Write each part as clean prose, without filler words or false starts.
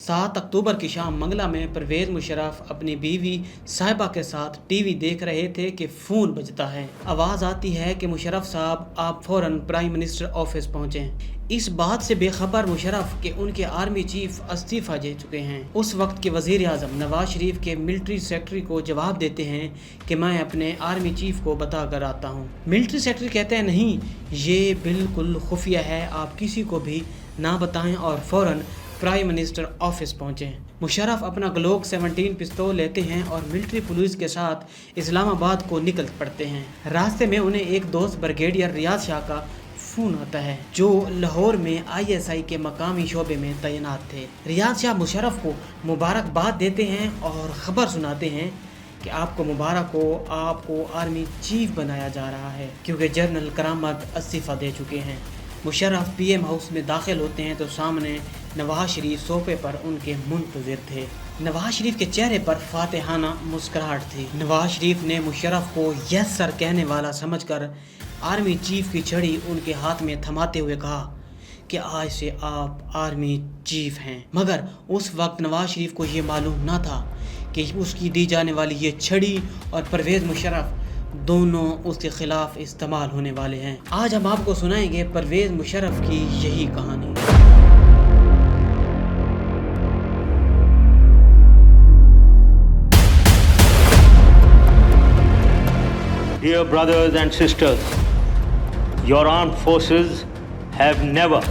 7 अक्टूबर की शाम मंगला में परवेज मुशर्रफ अपनी बीवी साहिबा के साथ टीवी देख रहे थे कि फ़ोन बजता है। आवाज़ आती है कि मुशर्रफ साहब आप फ़ौरन प्राइम मिनिस्टर ऑफिस पहुँचें। इस बात से बेखबर मुशर्रफ कि उनके आर्मी चीफ इस्तीफ़ा दे चुके हैं। उस वक्त के वज़ीर आज़म नवाज शरीफ के मिलिट्री सेक्रेटरी को जवाब देते हैं कि मैं अपने आर्मी चीफ को बता कर आता हूँ। मिलिट्री सेक्रेटरी कहते हैं नहीं, ये बिल्कुल खुफिया है, आप किसी को भी ना बताएं और फ़ौरन प्राइम मिनिस्टर ऑफिस पहुँचें। मुशर्रफ अपना ग्लोक 17 पिस्तौल लेते हैं और मिलिट्री पुलिस के साथ इस्लामाबाद को निकल पड़ते हैं। रास्ते में उन्हें एक दोस्त ब्रिगेडियर रियाज शाह का फ़ोन आता है जो लाहौर में ISI के मकामी शोबे में तैनात थे। रियाज शाह मुशर्रफ को मुबारकबाद देते हैं और ख़बर सुनाते हैं कि आपको मुबारक हो, आपको आर्मी चीफ बनाया जा रहा है क्योंकि जनरल करामत इस्तीफ़ा दे चुके हैं। मुशर्रफ PM हाउस में दाखिल होते हैं तो सामने नवाज शरीफ सोफे पर उनके मुंतज़िर थे। नवाज शरीफ के चेहरे पर फातिहाना मुस्कुराहट थी। नवाज शरीफ ने मुशर्रफ को यस सर कहने वाला समझकर आर्मी चीफ की छड़ी उनके हाथ में थमाते हुए कहा कि आज से आप आर्मी चीफ हैं। मगर उस वक्त नवाज शरीफ को ये मालूम ना था कि उसकी दी जाने वाली ये छड़ी और परवेज़ मुशर्रफ दोनों उसके खिलाफ इस्तेमाल होने वाले हैं। आज हम आपको सुनाएंगे परवेज़ मुशर्रफ की यही कहानी। Dear brothers and sisters, your armed forces have never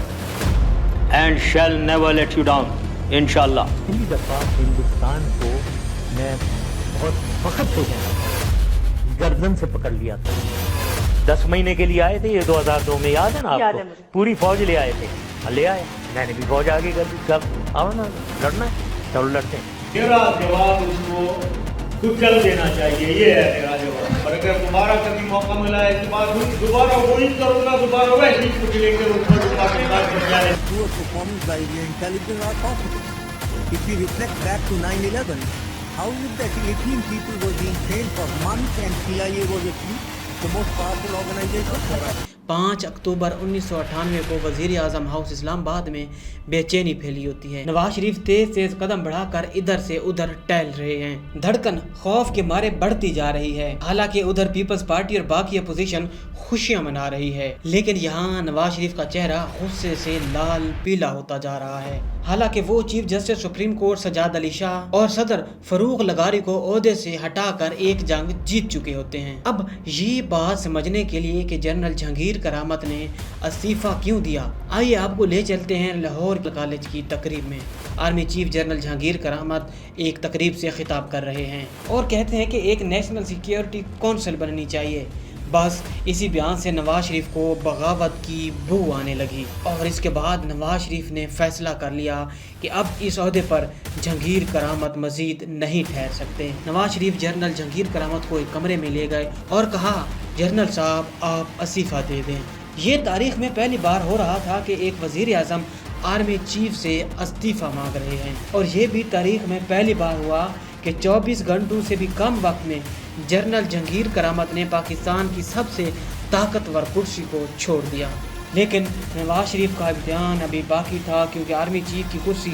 and shall never let you down, inshallah. पहली दफ़ा हिंदुस्तान को मैं बहुत वक्त से गर्दन से पकड़ लिया था। 10 महीने के लिए आए थे ये 2002 में, याद है ना आपको? पूरी फौज ले आए थे, ले आए, मैंने भी फौज आगे कर दी। कब आओ ना, लड़ना है चलो लड़ते हैं। मेरा जवाब उसको कुचल देना चाहिए, ये है मेरा जवाब। और अगर दोबारा कभी मौका मिला है इस बार दोबारा वही करूँगा, दोबारा वैसे ही कुचलेंगे उसको। Poor performance by the intelligence are possible. If you reflect back to 9/11, how is it that 18 people were being trained for months and CIA was actually the most powerful organization? 5 अक्टूबर 1998 को वज़ीर आज़म हाउस इस्लामाबाद में बेचैनी फैली होती है। नवाज शरीफ तेज कदम बढ़ाकर इधर से उधर टहल रहे हैं। धड़कन खौफ के मारे बढ़ती जा रही है। हालांकि उधर पीपल्स पार्टी और बाकी अपोजिशन खुशियां मना रही है, लेकिन यहाँ नवाज शरीफ का चेहरा गुस्से से लाल पीला होता जा रहा है। हालांकि वो chief justice supreme court Sajjad Ali Shah और सदर फरूक लगारी को ओहदे से हटाकर एक जंग जीत चुके होते हैं। अब ये बात समझने के लिए कि जनरल जहांगीर करामत ने इस्तीफा क्यों दिया, आइए आपको ले चलते हैं लाहौर कॉलेज की तकरीब में। आर्मी चीफ जनरल जहांगीर करामत एक तकरीब से खिताब कर रहे हैं और कहते हैं कि एक नेशनल सिक्योरिटी काउंसिल बननी चाहिए। बस इसी बयान से नवाज शरीफ को बगावत की बू आने लगी और इसके बाद नवाज शरीफ ने फैसला कर लिया कि अब इस ओहदे पर जहांगीर करामत मजीद नहीं ठहर सकते। नवाज शरीफ जनरल जहांगीर करामत को एक कमरे में ले गए और कहा, जनरल साहब आप इस्तीफ़ा दे दें। ये तारीख में पहली बार हो रहा था कि एक वज़ीर आज़म आर्मी चीफ से इस्तीफ़ा मांग रहे हैं और ये भी तारीख में पहली बार हुआ कि 24 घंटों से भी कम वक्त में जनरल जहांगीर करामत ने पाकिस्तान की सबसे ताकतवर कुर्सी को छोड़ दिया। लेकिन नवाज शरीफ का बयान अभी बाकी था क्योंकि आर्मी चीफ की कुर्सी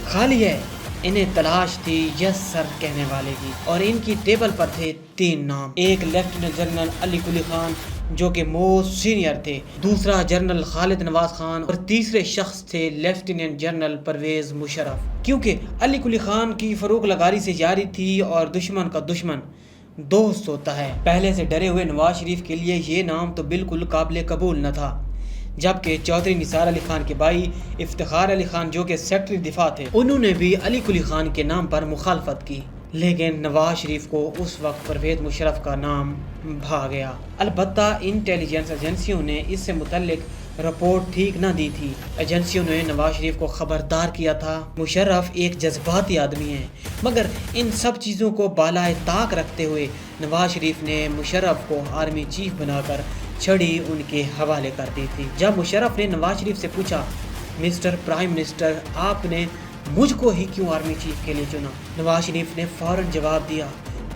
खाली है। इन्हें तलाश थी यस सर कहने वाले की और इनकी टेबल पर थे 3 नाम। एक लेफ्टिनेंट जनरल अली कुली खान जो कि मोस्ट सीनियर थे, दूसरा जनरल खालिद नवाज खान और तीसरे शख्स थे लेफ्टिनेंट जनरल परवेज़ मुशर्रफ। क्योंकि अली कुली खान की फरूक लगारी से यारी थी और दुश्मन का दुश्मन दोस्त होता है। पहले से डरे हुए नवाज शरीफ के लिए ये नाम तो बिल्कुल काबिल कबूल न था, जबकि चौधरी निसार अली खान के भाई इफ्तिखार अली खान जो कि सेक्रेटरी दिफा थे, उन्होंने भी अली कुली खान के नाम पर मुखालफत की। लेकिन नवाज शरीफ को उस वक्त परवेज़ मुशर्रफ का नाम भा गया। अलबत्ता इंटेलिजेंस एजेंसियों ने इससे मुतल्लिक रिपोर्ट ठीक न दी थी। एजेंसियों ने नवाज शरीफ को खबरदार किया था मुशर्रफ एक जज्बाती आदमी है, मगर इन सब चीज़ों को बालाए ताक रखते हुए नवाज शरीफ ने मुशर्रफ को आर्मी चीफ बनाकर छड़ी उनके हवाले कर दी थी। जब मुशर्रफ ने नवाज शरीफ से पूछा, मिस्टर प्राइम मिनिस्टर आपने मुझको ही क्यों आर्मी चीफ के लिए चुना, नवाज शरीफ ने फ़ौरन जवाब दिया,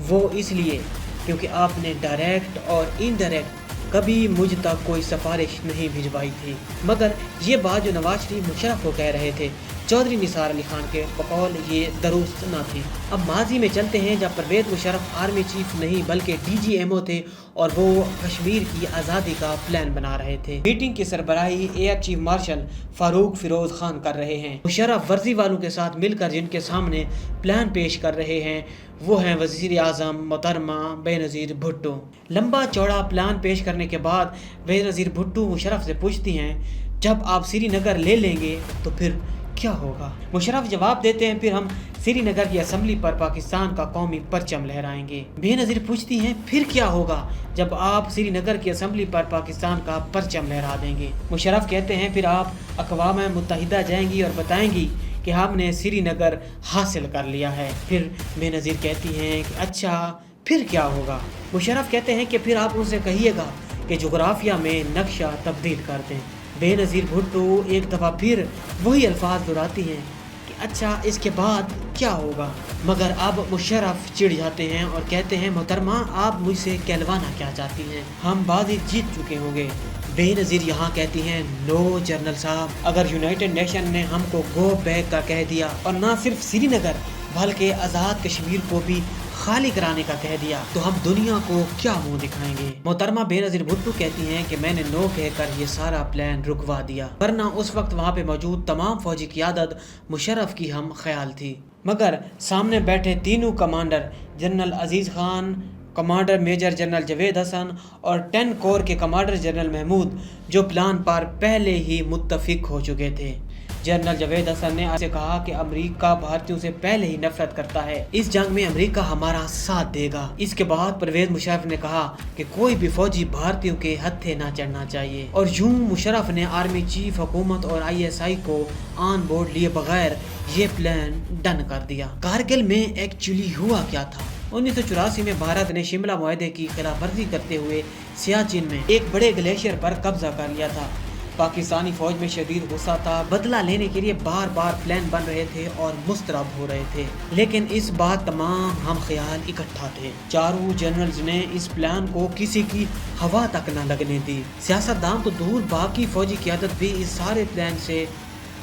वो इसलिए क्योंकि आपने डायरेक्ट और इनडायरेक्ट कभी मुझ तक कोई सिफारिश नहीं भिजवाई थी। मगर ये बात जो नवाज शरीफ मुशर्रफ को कह रहे थे चौधरी निसार अली खान के बकौल ये दुरुस्त न थी। अब माजी में चलते हैं जब परवेज मुशर्रफ आर्मी चीफ नहीं बल्कि DGMO थे और वो कश्मीर की आज़ादी का प्लान बना रहे थे। मीटिंग की सरबराही air chief marshal Farooq Feroze Khan कर रहे हैं। मुशर्रफ वर्जी वालों के साथ मिलकर जिनके सामने प्लान पेश कर रहे हैं वो हैं वज़ीर आज़म मोहतरमा बेनज़ीर भुट्टो। लंबा चौड़ा प्लान पेश करने के बाद बेनज़ीर भुट्टो मुशर्रफ से पूछती हैं, जब आप श्रीनगर ले लेंगे तो फिर क्या होगा? मुशर्रफ जवाब देते हैं, फिर हम श्रीनगर की असम्बली पर पाकिस्तान का कौमी परचम लहराएंगे। बेनज़ीर पूछती हैं, फिर क्या होगा जब आप श्रीनगर की असम्बली पर पाकिस्तान का परचम लहरा देंगे? मुशर्रफ कहते हैं, फिर आप अक़वाम मुत्तहिदा जाएंगी और बताएंगी कि हमने श्रीनगर हासिल कर लिया है। फिर बेनज़ीर कहती हैं कि अच्छा फिर क्या होगा? मुशर्रफ कहते हैं कि फिर आप उनसे कहिएगा कि जोग्राफिया में नक्शा तब्दील कर दें। बेनज़ीर भुट्टो एक दफ़ा फिर वही अल्फाज दोहराती हैं कि अच्छा इसके बाद क्या होगा? मगर अब मुशर्रफ चिढ़ जाते हैं और कहते हैं, मोहतरमा आप मुझसे कहलवाना क्या चाहती हैं? हम बाजी जीत चुके होंगे। बेनज़ीर यहाँ कहती हैं, नो जनरल साहब, अगर यूनाइटेड नेशन ने हमको गो बैक का कह दिया और ना सिर्फ श्रीनगर बल्कि आज़ाद कश्मीर को भी खाली कराने का कह दिया तो हम दुनिया को क्या मुंह दिखाएंगे? मोहतरमा बेनज़ीर भुट्टो कहती हैं कि मैंने नो कहकर ये सारा प्लान रुकवा दिया, वरना उस वक्त वहाँ पे मौजूद तमाम फौजी क़ियादत मुशर्रफ की हम ख्याल थी। मगर सामने बैठे तीनों commander general Aziz Khan, commander major general Javed Hasan और 10 कोर के कमांडर जनरल महमूद जो प्लान पर पहले ही मुत्तफिक हो चुके थे। जनरल जावेद हसन ने आपसे कहा कि अमेरिका भारतीयों से पहले ही नफरत करता है, इस जंग में अमेरिका हमारा साथ देगा। इसके बाद परवेज मुशर्रफ ने कहा कि कोई भी फौजी भारतीयों के हत्थे ना चढ़ना चाहिए और यूं मुशर्रफ ने आर्मी चीफ, हुकूमत और ISI को ऑन बोर्ड लिए बगैर ये प्लान डन कर दिया। कारगिल में एक्चुअली हुआ क्या था? 1984 में भारत ने शिमला मुआहदे की खिलाफवर्जी करते हुए सियाचिन में एक बड़े ग्लेशियर पर कब्जा कर लिया था। पाकिस्तानी फौज में शदीद गुस्सा था, बदला लेने के लिए बार बार प्लान बन रहे थे और मुस्तरब हो रहे थे, लेकिन इस बार तमाम हम ख्याल इकट्ठा थे। चारों जनरल्स ने इस प्लान को किसी की हवा तक न लगने दी। सियासतदान तो दूर, बाकी फौजी क़ियादत भी इस सारे प्लान से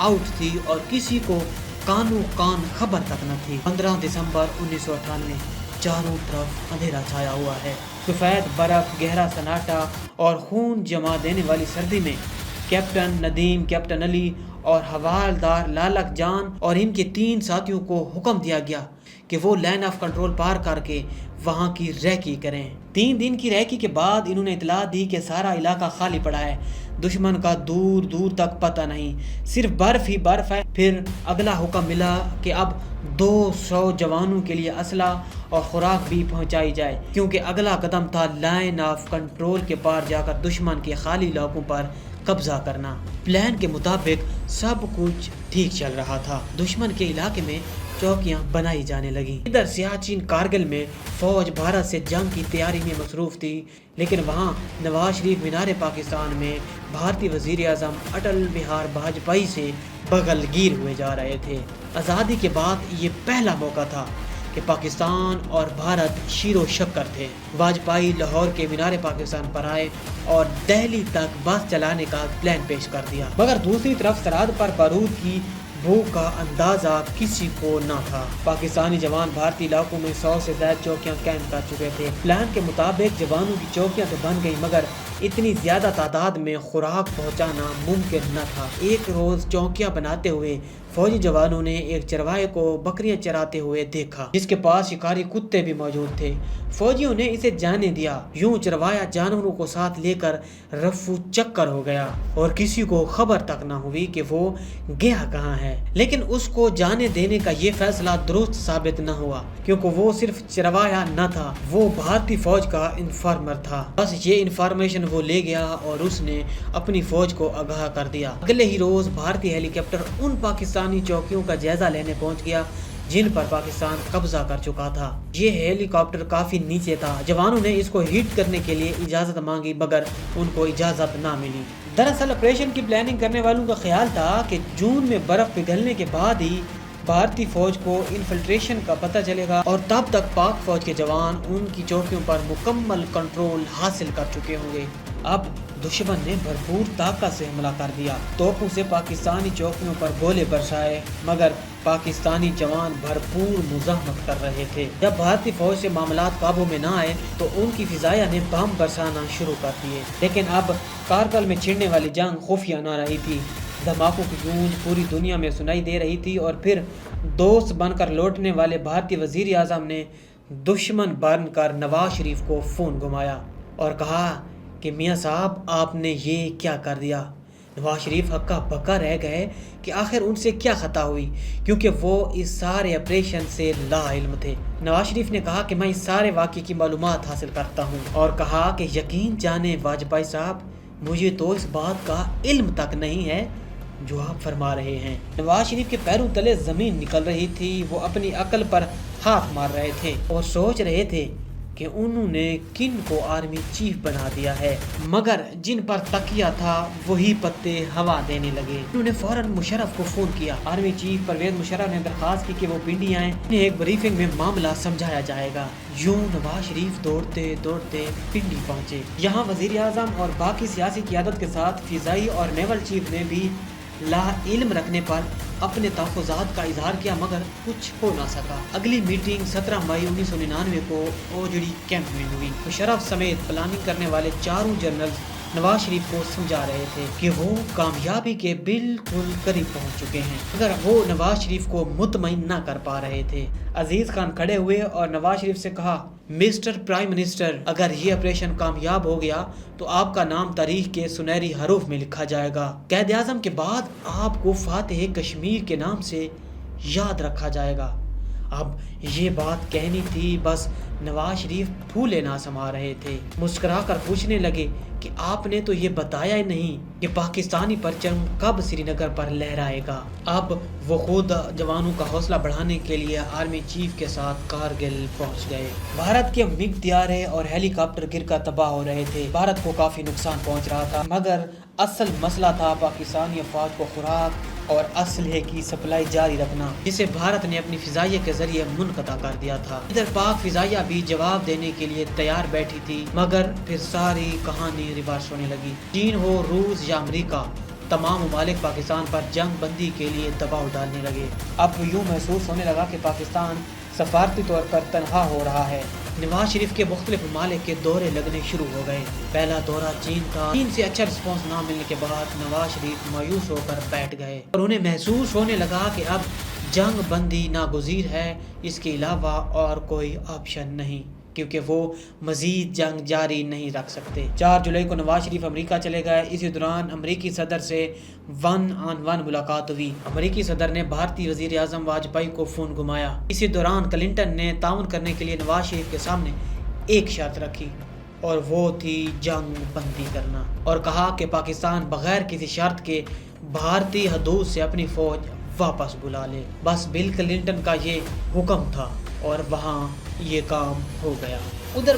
आउट थी और किसी को कानो कान खबर तक न थी। 15 दिसंबर 1998 चारों तरफ अंधेरा छाया हुआ है। सफ़ेद बर्फ, गहरा सन्नाटा और खून जमा देने वाली सर्दी में कैप्टन नदीम, कैप्टन अली और हवालदार लालक जान और इनके 3 साथियों को हुक्म दिया गया कि वो लाइन ऑफ कंट्रोल पार करके वहाँ की रैकी करें। 3 दिन की रैकी के बाद इन्होंने इतला दी कि सारा इलाका खाली पड़ा है, दुश्मन का दूर दूर तक पता नहीं, सिर्फ बर्फ ही बर्फ है। फिर अगला हुक्म मिला कि अब 200 जवानों के लिए असला और खुराक भी पहुंचाई जाए, क्योंकि अगला कदम था लाइन ऑफ कंट्रोल के पार जाकर दुश्मन के खाली इलाकों पर कब्जा करना। प्लान के मुताबिक सब कुछ ठीक चल रहा था। दुश्मन के इलाके में चौकियां बनाई जाने लगी। इधर सियाचिन कारगिल में फौज भारत से जंग की तैयारी में मसरूफ थी, लेकिन वहां नवाज शरीफ मीनार पाकिस्तान में भारतीय वजीर आज़म अटल बिहारी वाजपेयी से बगलगीर हुए जा रहे थे। आज़ादी के बाद ये पहला मौका था कि पाकिस्तान और भारत शीरो शक्कर थे। वाजपेयी लाहौर के मीनार पाकिस्तान पर आए और दिल्ली तक बस चलाने का प्लान पेश कर दिया, मगर दूसरी तरफ सरहद पर बारूद की भूख का अंदाजा किसी को न था। पाकिस्तानी जवान भारतीय इलाकों में 100 से ज्यादा चौकियां कैंप कर चुके थे। प्लान के मुताबिक जवानों की चौकियां तो बन गई, मगर इतनी ज्यादा तादाद में खुराक पहुंचाना मुमकिन न था। एक रोज चौकियां बनाते हुए फौजी जवानों ने एक चरवाहे को बकरियां चराते हुए देखा, जिसके पास शिकारी कुत्ते भी मौजूद थे। फौजियों ने इसे जाने दिया। यूं चरवाहा जानवरों को साथ लेकर रफू चक्कर हो गया और किसी को खबर तक न हुई कि वो गया कहाँ है। लेकिन उसको जाने देने का ये फैसला दुरुस्त साबित न हुआ, क्योंकि वो सिर्फ चरवाहा न था, वो भारतीय फौज का इन्फॉर्मर था। बस ये इन्फॉर्मेशन वो ले गया और उसने अपनी फौज को आगाह कर दिया। अगले ही रोज भारतीय हेलीकॉप्टर उन पाकिस्तानी चौकियों का जायजा लेने पहुंच गया जिन पर पाकिस्तान कब्जा कर चुका था। ये हेलीकॉप्टर काफी नीचे था। जवानों ने इसको हिट करने के लिए इजाजत मांगी, मगर उनको इजाजत ना मिली। दरअसल ऑपरेशन की प्लानिंग करने वालों का ख्याल था कि जून में बर्फ पिघलने के बाद ही भारतीय फौज को इन्फिल्ट्रेशन का पता चलेगा और तब तक पाक फौज के जवान उनकी चौकियों पर मुकम्मल कंट्रोल हासिल कर चुके होंगे। अब दुश्मन ने भरपूर ताकत से हमला कर दिया। तोपों से पाकिस्तानी चौकियों पर गोले बरसाए, मगर पाकिस्तानी जवान भरपूर मुज़ाहमत कर रहे थे। जब भारतीय फौज से मामलात काबू में न आए तो उनकी फिजाया ने बम बरसाना शुरू कर दिए। लेकिन अब कारगिल में छिड़ने वाली जंग खुफिया न रही थी। धमाकों की गूंज पूरी दुनिया में सुनाई दे रही थी और फिर दोस्त बनकर लौटने वाले भारतीय वजीर आज़म ने दुश्मन बनकर नवाज शरीफ को फ़ोन घुमाया और कहा कि मियाँ साहब आपने ये क्या कर दिया। नवाज शरीफ हक्का बक्का रह गए कि आखिर उनसे क्या खता हुई, क्योंकि वो इस सारे ऑपरेशन से लाइल्म थे। नवाज शरीफ ने कहा कि मैं इस सारे वाक़े की मालूमात हासिल करता हूँ और कहा कि यकीन जाने वाजपेयी साहब, मुझे तो इस बात का इल्म तक नहीं है जो आप फरमा रहे हैं। नवाज शरीफ के पैरों तले ज़मीन निकल रही थी। वो अपनी अक्ल पर हाथ मार रहे थे और सोच रहे थे कि उन्होंने किन को आर्मी चीफ बना दिया है, मगर जिन पर तकिया था वही पत्ते हवा देने लगे। उन्होंने फौरन मुशर्रफ को फ़ोन किया। आर्मी चीफ परवेज मुशर्रफ ने दरख्वास्त की कि वो पिंडी आए, उन्हें एक ब्रीफिंग में मामला समझाया जाएगा। यूं नवाज शरीफ दौड़ते दौड़ते पिंडी पहुंचे। यहाँ वजीर आज़म और बाकी सियासी क़यादत के साथ फ़िज़ाई और नेवल चीफ ने भी ला इल्म रखने पर अपने तहफ़्फ़ुज़ात का इजहार किया, मगर कुछ हो ना सका। अगली मीटिंग 17 मई 1999 को ओजड़ी कैंप में हुई। मुशर्रफ समेत प्लानिंग करने वाले चारों जनरल नवाज शरीफ को समझा रहे थे कि वो कामयाबी के बिल्कुल करीब पहुंच चुके हैं, मगर वो नवाज शरीफ को मुतमईन ना कर पा रहे थे। अजीज खान खड़े हुए और नवाज शरीफ से कहा, मिस्टर प्राइम मिनिस्टर, अगर ये ऑपरेशन कामयाब हो गया तो आपका नाम तारीख के सुनहरी हरूफ में लिखा जाएगा। कैद आज़म के बाद आपको फातिह कश्मीर के नाम से याद रखा जाएगा। अब ये बात कहनी थी, बस नवाज शरीफ फूले ना समा रहे थे। मुस्कुरा कर पूछने लगे कि आपने तो ये बताया ही नहीं कि पाकिस्तानी परचम कब श्रीनगर पर लहराएगा। अब वो खुद जवानों का हौसला बढ़ाने के लिए आर्मी चीफ के साथ कारगिल पहुंच गए। भारत के मिग तियारे और हेलीकॉप्टर गिरकर तबाह हो रहे थे। भारत को काफ़ी नुकसान पहुंच रहा था, मगर असल मसला था पाकिस्तानी अफवाज को खुराक और असलहे की सप्लाई जारी रखना, जिसे भारत ने अपनी फिजाइया के जरिए मुनक़ता कर दिया था। इधर पाक फिजाइया भी जवाब देने के लिए तैयार बैठी थी, मगर फिर सारी कहानी रिवर्स होने लगी। चीन हो, रूस या अमेरिका, तमाम ममालिक पाकिस्तान पर जंग बंदी के लिए दबाव डालने लगे। अब यूँ महसूस होने लगा कि पाकिस्तान सफारती तौर पर तनहा हो रहा है। नवाज शरीफ के मुख्तलिफ ममालिक के दौरे लगने शुरू हो गए। पहला दौरा चीन था। चीन से अच्छा रिस्पॉन्स ना मिलने के बाद नवाज शरीफ मायूस होकर बैठ गए और उन्हें महसूस होने लगा कि अब जंग बंदी नागुज़ीर है, इसके अलावा और कोई ऑप्शन नहीं, क्योंकि वो मजीद जंग जारी नहीं रख सकते। 4 जुलाई को नवाज शरीफ अमेरिका चले गए। इसी दौरान अमेरिकी सदर से 1-on-1 मुलाकात हुई। अमेरिकी सदर ने भारतीय वजीर आज़म वाजपेयी को फ़ोन घुमाया। इसी दौरान क्लिंटन ने ताउन करने के लिए नवाज शरीफ के सामने एक शर्त रखी और वो थी जंग बंदी करना, और कहा कि पाकिस्तान बगैर किसी शर्त के भारतीय हदूद से अपनी फ़ौज वापस बुला ले। बस बिल क्लिंटन का ये हुक्म था और वहाँ ये काम हो गया। उधर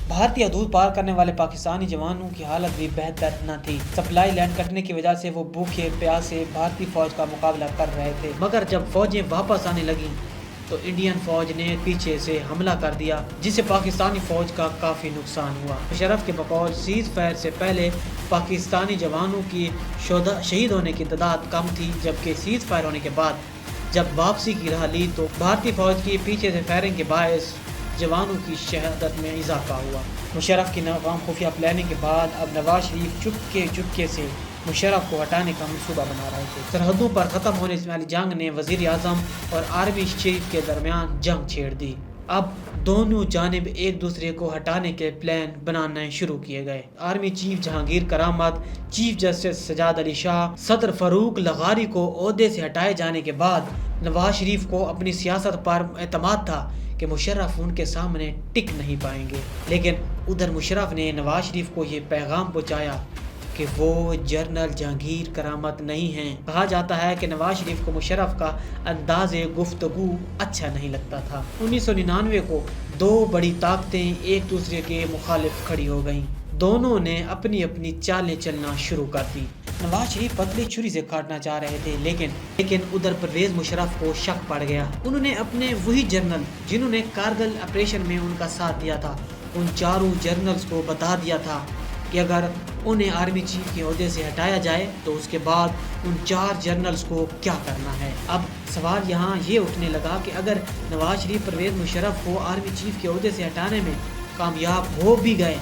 भारतीय हदूद पार करने वाले पाकिस्तानी जवानों की हालत भी बेहतर न थी। सप्लाई लाइन कटने की वजह से वो भूखे प्यासे भारतीय फौज का मुकाबला कर रहे थे, मगर जब फौजें वापस आने लगी तो इंडियन फौज ने पीछे से हमला कर दिया, जिससे पाकिस्तानी फौज का काफ़ी नुकसान हुआ। मुशर्रफ के बकौल सीज़ फायर से पहले पाकिस्तानी जवानों की शहीद होने की तादाद कम थी, जबकि सीज़ फायर होने के बाद जब वापसी की राह ली तो भारतीय फौज की पीछे से फायरिंग के बायस जवानों की शहादत में इजाफा हुआ। मुशर्रफ की नाकाम खुफिया प्लानिंग के बाद अब नवाज शरीफ चुपके से मुशर्रफ को हटाने का मंसूबा बना रहे थे। सरहदों पर ख़त्म होने वाली जंग ने वज़ीर आज़म और आर्मी चीफ के दरमियान जंग छेड़ दी। अब दोनों जानिब एक दूसरे को हटाने के प्लान बनाने शुरू किए गए। Army chief Jehangir Karamat, chief justice Sajjad Ali Shah, सदर फारूक लगारी को ओहदे से हटाए जाने के बाद नवाज शरीफ को अपनी सियासत पर एतमाद था कि मुशर्रफ उनके सामने टिक नहीं पाएंगे। लेकिन उधर मुशर्रफ ने नवाज शरीफ को ये पैगाम पहुँचाया कि वो जनरल जहांगीर करामत नहीं हैं। कहा जाता है कि नवाज शरीफ को मुशर्रफ का अंदाज़े गुफ्तगू अच्छा नहीं लगता था। 1999 को 2 बड़ी ताकतें एक दूसरे के मुखालिफ खड़ी हो गईं। दोनों ने अपनी अपनी चालें चलना शुरू कर दी। नवाज शरीफ पतली छुरी से काटना चाह रहे थे, लेकिन उधर परवेज मुशर्रफ को शक पड़ गया। उन्होंने अपने वही जनरल जिन्होंने कारगिल ऑपरेशन में उनका साथ दिया था, उन चारों जनरल्स को बता दिया था کہ اگر انہیں آرمی چیف کے عہدے سے ہٹایا جائے تو اس کے بعد ان 4 جنرلز کو کیا کرنا ہے۔ اب سوال یہاں یہ اٹھنے لگا کہ اگر نواز شریف پرویز مشرف کو آرمی چیف کے عہدے سے ہٹانے میں کامیاب ہو بھی گئے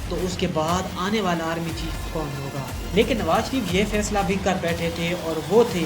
تو اس کے بعد آنے والا آرمی چیف کون ہوگا؟ لیکن نواز شریف یہ فیصلہ بھی کر بیٹھے تھے اور وہ تھے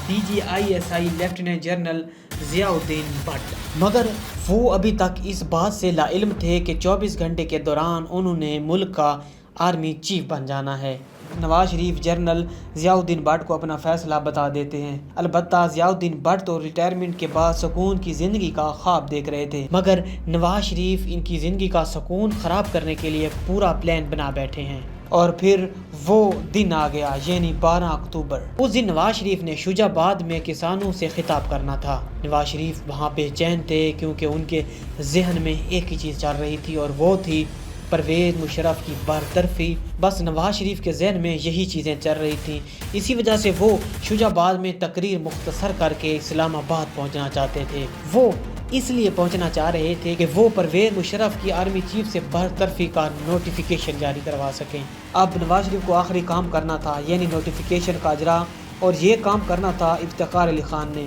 DGISI lieutenant general Zia Uddin but, مگر وہ ابھی تک اس بات سے لا علم تھے کہ 24 گھنٹے کے دوران انہوں نے ملک کا آرمی چیف بن جانا ہے۔ Nawaz Sharif general Zia Uddin but کو اپنا فیصلہ بتا دیتے ہیں۔ البتہ ضیاء الدین بٹ تو ریٹائرمنٹ کے بعد سکون کی زندگی کا خواب دیکھ رہے تھے، مگر نواز شریف ان کی زندگی کا سکون خراب کرنے کے لیے پورا پلان بنا بیٹھے ہیں۔ اور پھر وہ دن آ گیا، یعنی 12 اکتوبر۔ اس دن نواز شریف نے شجاع آباد میں کسانوں سے خطاب کرنا تھا۔ نواز شریف وہاں بے چین تھے کیونکہ ان کے ذہن میں ایک ہی چیز چل رہی تھی اور وہ تھی پرویز مشرف کی برطرفی۔ بس نواز شریف کے ذہن میں یہی چیزیں چل رہی تھیں، اسی وجہ سے وہ شجاع آباد میں تقریر مختصر کر کے اسلام آباد پہنچنا چاہتے تھے۔ وہ اس لیے پہنچنا چاہ رہے تھے کہ وہ پرویز مشرف کی آرمی چیف سے برطرفی کا نوٹیفیکیشن جاری کروا سکیں۔ اب نواز شریف کو آخری کام کرنا تھا، یعنی نوٹیفیکیشن کا اجرا، اور یہ کام کرنا تھا افتخار علی خان نے،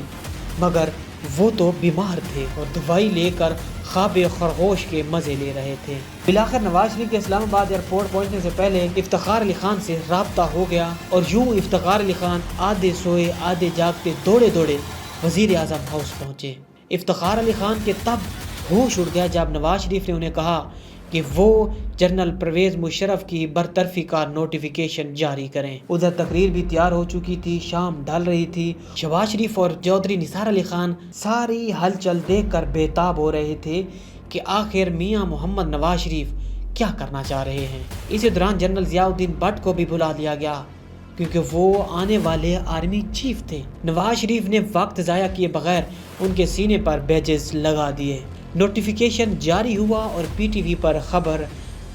مگر وہ تو بیمار تھے اور دوائی لے کر خواب خرگوش کے مزے لے رہے تھے۔ بالآخر نواز شریف کے اسلام آباد ایئرپورٹ پہنچنے سے پہلے افتخار علی خان سے رابطہ ہو گیا اور یوں افتخار علی خان آدھے سوئے آدھے جاگتے دوڑے دوڑے وزیر اعظم ہاؤس پہنچے۔ افتخار علی خان کے تب ہوش اڑ گیا جب نواز شریف نے انہیں کہا کہ وہ جنرل پرویز مشرف کی برطرفی کا نوٹیفیکیشن جاری کریں۔ ادھر تقریر بھی تیار ہو چکی تھی، شام ڈھل رہی تھی۔ شہباز شریف اور چودھری نثار علی خان ساری ہلچل دیکھ کر بےتاب ہو رہے تھے کہ آخر میاں محمد نواز شریف کیا کرنا چاہ رہے ہیں۔ اسی دوران جنرل ضیاء الدین بٹ کو بھی بلا لیا گیا کیونکہ وہ آنے والے آرمی چیف تھے۔ نواز شریف نے وقت ضائع کیے بغیر ان کے سینے پر بیجز لگا دیے۔ نوٹیفیکیشن جاری ہوا اور PTV پر خبر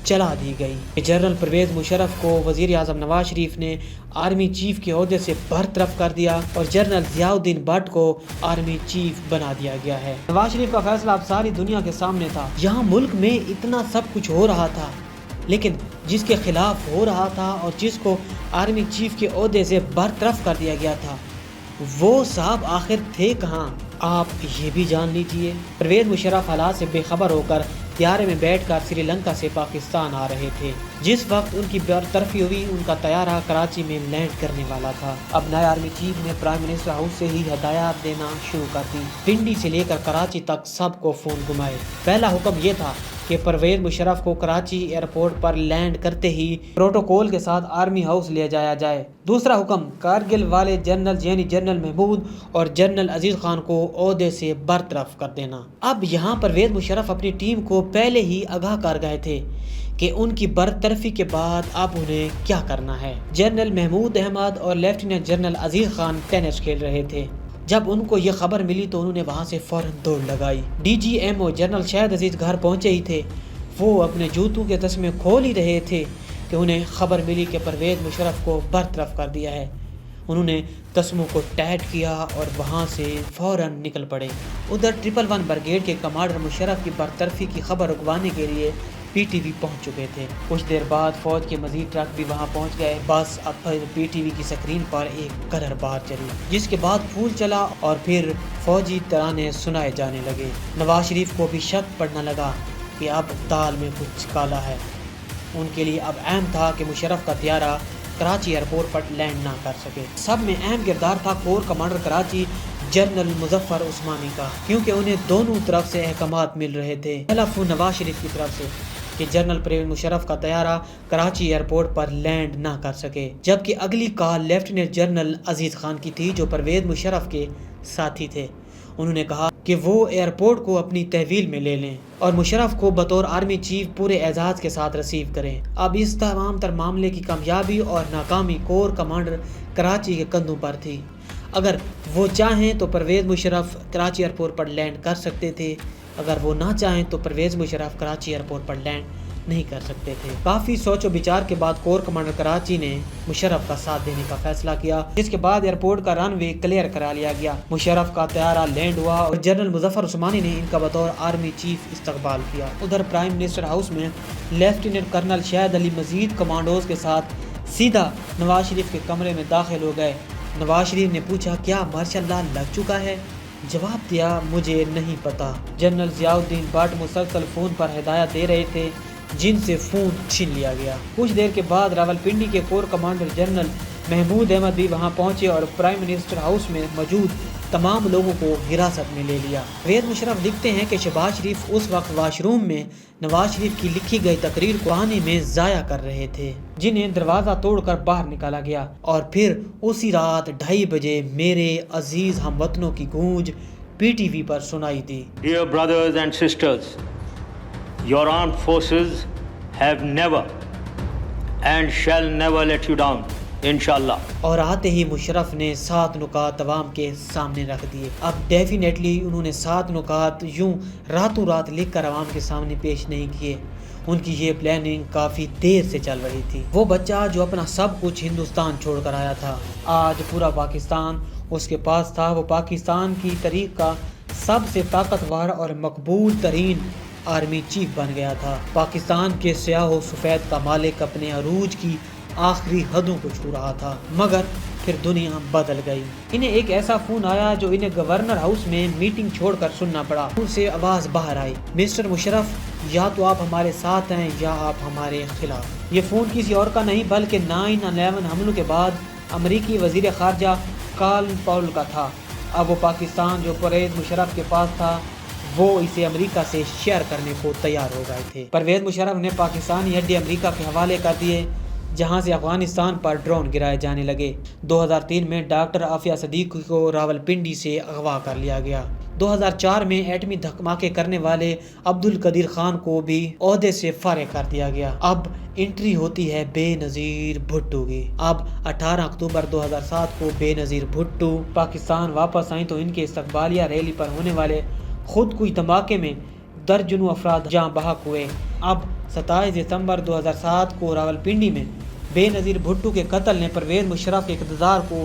چلا دی گئی کہ جنرل پرویز مشرف کو وزیر اعظم نواز شریف نے آرمی چیف کے عہدے سے برطرف کر دیا اور جنرل ضیاء الدین بٹ کو آرمی چیف بنا دیا گیا ہے۔ نواز شریف کا فیصلہ اب ساری دنیا کے سامنے تھا۔ یہاں ملک میں اتنا سب کچھ ہو رہا تھا، لیکن جس کے خلاف ہو رہا تھا اور جس کو آرمی چیف کے عہدے سے برطرف کر دیا گیا تھا، وہ صاحب آخر تھے کہاں؟ آپ یہ بھی جان لیجئے۔ پرویز مشرف حالات سے بے خبر ہو کر طیارے میں بیٹھ کر سری لنکا سے پاکستان آ رہے تھے۔ جس وقت ان کی برطرفی ہوئی، ان کا طیارہ کراچی میں لینڈ کرنے والا تھا۔ اب نئے آرمی چیف نے پرائم منسٹر ہاؤس سے ہی ہدایات دینا شروع کر دی۔ پنڈی سے لے کر کراچی تک سب کو فون گھمائے۔ پہلا حکم یہ تھا کہ پرویز مشرف کو کراچی ایئرپورٹ پر لینڈ کرتے ہی پروٹوکول کے ساتھ آرمی ہاؤس لے جایا جائے۔ دوسرا حکم، کارگل والے جنرل یعنی جنرل محمود اور جنرل عزیز خان کو عہدے سے برطرف کر دینا۔ اب یہاں پرویز مشرف اپنی ٹیم کو پہلے ہی آگاہ کر گئے تھے کہ ان کی برطرفی کے بعد اب انہیں کیا کرنا ہے۔ جنرل محمود احمد اور لیفٹیننٹ جنرل عزیز خان ٹینس کھیل رہے تھے۔ جب ان کو یہ خبر ملی تو انہوں نے وہاں سے فوراً دوڑ لگائی۔ DGMO جنرل شاہد عزیز گھر پہنچے ہی تھے۔ وہ اپنے جوتوں کے تسمے کھول ہی رہے تھے کہ انہیں خبر ملی کہ پرویز مشرف کو برطرف کر دیا ہے۔ انہوں نے تسموں کو ٹائٹ کیا اور وہاں سے فوراً نکل پڑے۔ ادھر 111 بریگیڈ کے کمانڈر مشرف کی برطرفی کی خبر رکوانے کے لیے PTV پہنچ چکے تھے۔ کچھ دیر بعد فوج کے مزید ٹرک بھی وہاں پہنچ گئے۔ بس اب PTV کی سکرین پر ایک کرر بار چلی، جس کے بعد پھول چلا اور پھر فوجی ترانے سنائے جانے لگے۔ نواز شریف کو بھی شک پڑنے لگا کہ اب دال میں کچھ کالا ہے۔ ان کے لیے اب اہم تھا کہ مشرف کا طیارہ کراچی ایئرپورٹ پر لینڈ نہ کر سکے۔ سب میں اہم کردار تھا corps commander Karachi general Muzaffar Usmani کا، کیونکہ انہیں دونوں طرف سے احکامات مل رہے تھے۔ پہلا فون نواز شریف کی طرف سے کہ جنرل پرویز مشرف کا طیارہ کراچی ایئرپورٹ پر لینڈ نہ کر سکے، جبکہ اگلی کال لیفٹیننٹ جنرل عزیز خان کی تھی جو پرویز مشرف کے ساتھی تھے۔ انہوں نے کہا کہ وہ ایئرپورٹ کو اپنی تحویل میں لے لیں اور مشرف کو بطور آرمی چیف پورے اعزاز کے ساتھ ریسیو کریں۔ اب اس تمام تر معاملے کی کامیابی اور ناکامی کور کمانڈر کراچی کے کندھوں پر تھی۔ اگر وہ چاہیں تو پرویز مشرف کراچی ایئرپورٹ پر لینڈ کر سکتے تھے، اگر وہ نہ چاہیں تو پرویز مشرف کراچی ایئرپورٹ پر لینڈ نہیں کر سکتے تھے۔ کافی سوچ و بچار کے بعد کور کمانڈر کراچی نے مشرف کا ساتھ دینے کا فیصلہ کیا، جس کے بعد ایئرپورٹ کا رن وے کلیئر کرا لیا گیا۔ مشرف کا طیارہ لینڈ ہوا اور جنرل مظفر عثمانی نے ان کا بطور آرمی چیف استقبال کیا۔ ادھر پرائم منسٹر ہاؤس میں لیفٹیننٹ کرنل شاہد علی مزید کمانڈوز کے ساتھ سیدھا نواز شریف کے کمرے میں داخل ہو گئے۔ نواز شریف نے پوچھا کیا مارشل لا لگ چکا ہے؟ جواب دیا مجھے نہیں پتا۔ جنرل ضیاء الدین بٹ مسلسل فون پر ہدایت دے رہے تھے جن سے فون چھین لیا گیا۔ کچھ دیر کے بعد راولپنڈی کے corps commander general Mahmood Ahmed بھی وہاں پہنچے اور پرائم منسٹر ہاؤس میں موجود تمام لوگوں کو حراست میں لے لیا۔ پرویز مشرف لکھتے ہیں کہ شہباز شریف اس وقت واش روم میں نواز شریف کی لکھی گئی تقریر کو پانی میں ضائع کر رہے تھے، جنہیں دروازہ توڑ کر باہر نکالا گیا، اور پھر اسی رات 2:30 بجے میرے عزیز ہم وطنوں کی گونج PTV پر سنائی دی۔ Dear brothers and sisters, your armed forces have never and shall never let you down, انشاءاللہ۔ اور آتے ہی مشرف نے 7 نکات عوام کے سامنے رکھ دیے۔ اب ڈیفینیٹلی انہوں نے 7 نکات یوں راتوں رات لکھ کر عوام کے سامنے پیش نہیں کیے، ان کی یہ پلاننگ کافی دیر سے چل رہی تھی۔ وہ بچہ جو اپنا سب کچھ ہندوستان چھوڑ کر آیا تھا، آج پورا پاکستان اس کے پاس تھا۔ وہ پاکستان کی تاریخ کا سب سے طاقتور اور مقبول ترین آرمی چیف بن گیا تھا۔ پاکستان کے سیاہ و سفید کا مالک اپنے عروج کی آخری حدوں کو چھو رہا تھا، مگر پھر دنیا بدل گئی۔ انہیں ایک ایسا فون آیا جو انہیں گورنر ہاؤس میں میٹنگ چھوڑ کر سننا پڑا۔ ان سے آواز باہر آئی، مسٹر مشرف، یا تو آپ ہمارے ساتھ ہیں یا آپ ہمارے خلاف۔ یہ فون کسی اور کا نہیں بلکہ 9/11 حملوں کے بعد امریکی وزیر خارجہ کالن پاول کا تھا۔ اب وہ پاکستان جو پرویز مشرف کے پاس تھا، وہ اسے امریکہ سے شیئر کرنے کو تیار ہو گئے تھے۔ پرویز مشرف نے پاکستانی اڈے امریکہ کے حوالے کر دیے، جہاں سے افغانستان پر ڈرون گرائے جانے لگے۔ 2003 میں ڈاکٹر عافیہ صدیقی کو راولپنڈی سے اغوا کر لیا گیا۔ 2004 میں ایٹمی دھماکے کرنے والے عبدالقدیر خان کو بھی عہدے سے فارغ کر دیا گیا۔ اب انٹری ہوتی ہے بے نظیر بھٹو کی۔ اب 18 اکتوبر 2007 کو بے نظیر بھٹو پاکستان واپس آئیں تو ان کے استقبالیہ ریلی پر ہونے والے خود کش دھماکے میں درجنوں افراد جاں بحق ہوئے۔ اب 27 دسمبر 2007 کو راولپنڈی میں بے نظیر بھٹو کے قتل نے پرویز مشرف کے اقتدار کو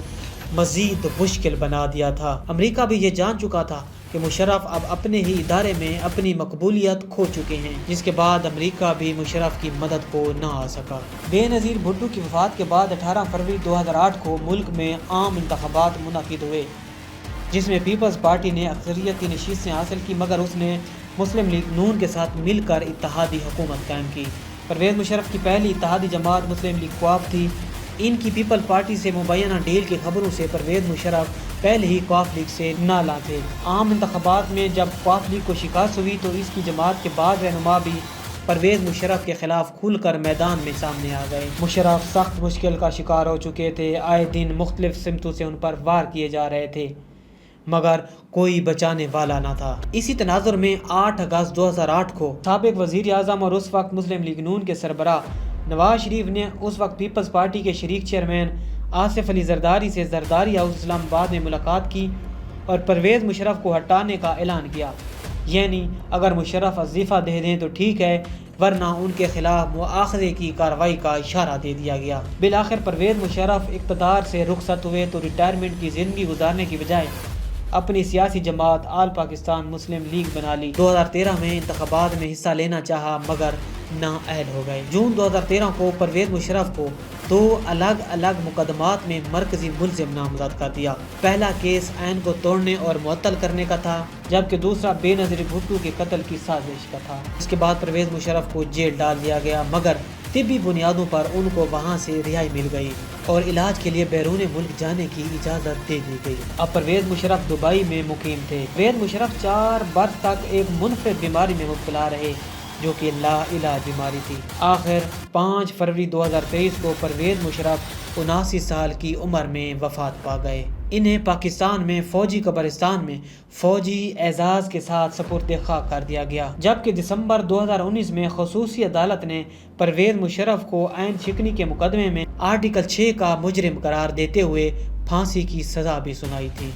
مزید مشکل بنا دیا تھا۔ امریکہ بھی یہ جان چکا تھا کہ مشرف اب اپنے ہی ادارے میں اپنی مقبولیت کھو چکے ہیں، جس کے بعد امریکہ بھی مشرف کی مدد کو نہ آ سکا۔ بے نظیر بھٹو کی وفات کے بعد 18 فروری 2008 کو ملک میں عام انتخابات منعقد ہوئے، جس میں پیپلز پارٹی نے اکثریتی نشستیں حاصل کی، مگر اس نے مسلم لیگ نون کے ساتھ مل کر اتحادی حکومت قائم کی۔ پرویز مشرف کی پہلی اتحادی جماعت مسلم لیگ قواف تھی۔ ان کی پیپل پارٹی سے مبینہ ڈیل کی خبروں سے پرویز مشرف پہلے ہی قواف لیگ سے نالاں تھے۔ عام انتخابات میں جب قواف لیگ کو شکست ہوئی تو اس کی جماعت کے بعض رہنما بھی پرویز مشرف کے خلاف کھل کر میدان میں سامنے آ گئے۔ مشرف سخت مشکل کا شکار ہو چکے تھے، آئے دن مختلف سمتوں سے ان پر وار کیے جا رہے تھے، مگر کوئی بچانے والا نہ تھا۔ اسی تناظر میں 8 اگست 2008 کو سابق وزیر اعظم اور اس وقت مسلم لیگ نون کے سربراہ نواز شریف نے اس وقت پیپلز پارٹی کے شریک چیئرمین آصف علی زرداری سے زرداری ہاؤس اسلام آباد میں ملاقات کی اور پرویز مشرف کو ہٹانے کا اعلان کیا، یعنی اگر مشرف استعفیٰ دے دیں تو ٹھیک ہے، ورنہ ان کے خلاف مواخذے کی کارروائی کا اشارہ دے دیا گیا۔ بالآخر پرویز مشرف اقتدار سے رخصت ہوئے تو ریٹائرمنٹ کی زندگی گزارنے کی بجائے اپنی سیاسی جماعت آل پاکستان مسلم لیگ بنا لی۔ 2013 میں انتخابات میں حصہ لینا چاہا مگر نااہل ہو گئے۔ جون 2013 کو پرویز مشرف کو 2 الگ الگ مقدمات میں مرکزی ملزم نامزد کر دیا۔ پہلا کیس آئین کو توڑنے اور معطل کرنے کا تھا، جبکہ دوسرا بے نظیر بھٹو کے قتل کی سازش کا تھا۔ اس کے بعد پرویز مشرف کو جیل ڈال دیا گیا، مگر طبی بنیادوں پر ان کو وہاں سے رہائی مل گئی اور علاج کے لیے بیرون ملک جانے کی اجازت دے دی گئی۔ اب پرویز مشرف دبئی میں مقیم تھے۔ پرویز مشرف 4 برس تک ایک منفرد بیماری میں مبتلا رہے جو کہ لا علاج بیماری تھی۔ آخر 5 فروری 2023 کو پرویز مشرف 79 سال کی عمر میں وفات پا گئے۔ انہیں پاکستان میں فوجی قبرستان میں فوجی اعزاز کے ساتھ سپرد خاک کر دیا گیا، جبکہ دسمبر 2019 میں خصوصی عدالت نے پرویز مشرف کو عین شکنی کے مقدمے میں آرٹیکل 6 کا مجرم قرار دیتے ہوئے پھانسی کی سزا بھی سنائی تھی۔